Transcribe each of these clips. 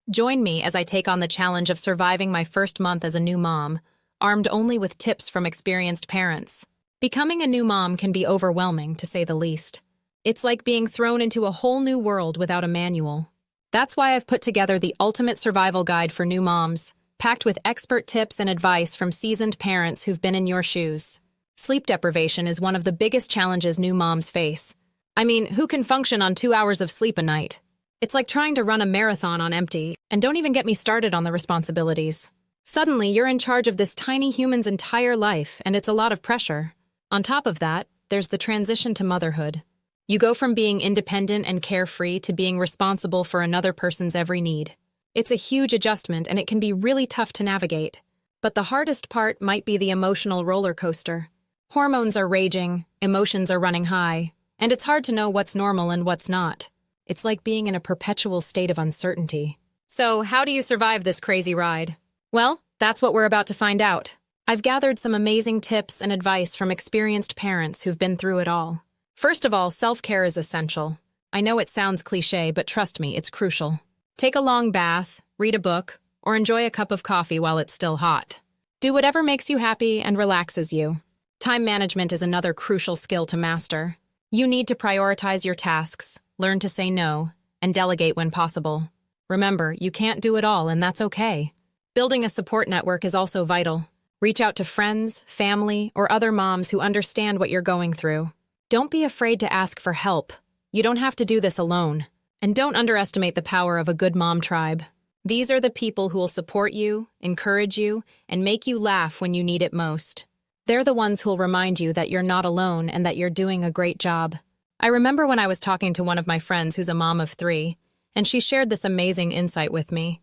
Join me as I take on the challenge of surviving my first month as a new mom, armed only with tips from experienced parents. Becoming a new mom can be overwhelming, to say the least. It's like being thrown into a whole new world without a manual. That's why I've put together the ultimate survival guide for new moms, packed with expert tips and advice from seasoned parents who've been in your shoes. Sleep deprivation is one of the biggest challenges new moms face. I mean, who can function on 2 hours of sleep a night? It's like trying to run a marathon on empty, and don't even get me started on the responsibilities. Suddenly, you're in charge of this tiny human's entire life, and it's a lot of pressure. On top of that, there's the transition to motherhood. You go from being independent and carefree to being responsible for another person's every need. It's a huge adjustment, and it can be really tough to navigate. But the hardest part might be the emotional roller coaster. Hormones are raging, emotions are running high, and it's hard to know what's normal and what's not. It's like being in a perpetual state of uncertainty. So, how do you survive this crazy ride? Well, that's what we're about to find out. I've gathered some amazing tips and advice from experienced parents who've been through it all. First of all, self-care is essential. I know it sounds cliché, but trust me, it's crucial. Take a long bath, read a book, or enjoy a cup of coffee while it's still hot. Do whatever makes you happy and relaxes you. Time management is another crucial skill to master. You need to prioritize your tasks, learn to say no, and delegate when possible. Remember, you can't do it all, and that's okay. Building a support network is also vital. Reach out to friends, family, or other moms who understand what you're going through. Don't be afraid to ask for help. You don't have to do this alone. And don't underestimate the power of a good mom tribe. These are the people who will support you, encourage you, and make you laugh when you need it most. They're the ones who'll remind you that you're not alone and that you're doing a great job. I remember when I was talking to one of my friends who's a mom of 3, and she shared this amazing insight with me.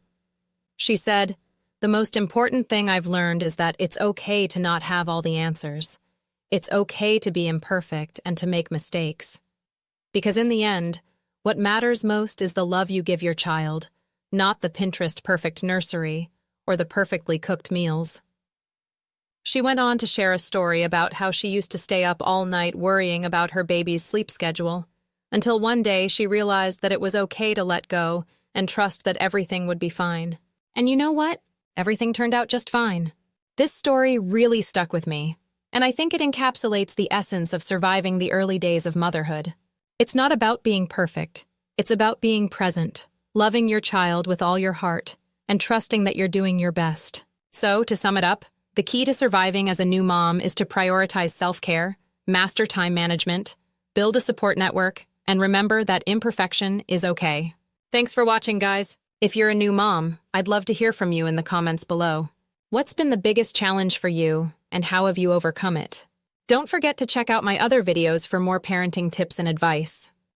She said, "The most important thing I've learned is that it's okay to not have all the answers. It's okay to be imperfect and to make mistakes. Because in the end, what matters most is the love you give your child, not the Pinterest perfect nursery or the perfectly cooked meals." She went on to share a story about how she used to stay up all night worrying about her baby's sleep schedule, until one day she realized that it was okay to let go and trust that everything would be fine. And you know what? Everything turned out just fine. This story really stuck with me, and I think it encapsulates the essence of surviving the early days of motherhood. It's not about being perfect. It's about being present, loving your child with all your heart, and trusting that you're doing your best. So, to sum it up, the key to surviving as a new mom is to prioritize self-care, master time management, build a support network, and remember that imperfection is okay. Thanks for watching, guys. If you're a new mom, I'd love to hear from you in the comments below. What's been the biggest challenge for you, and how have you overcome it? Don't forget to check out my other videos for more parenting tips and advice.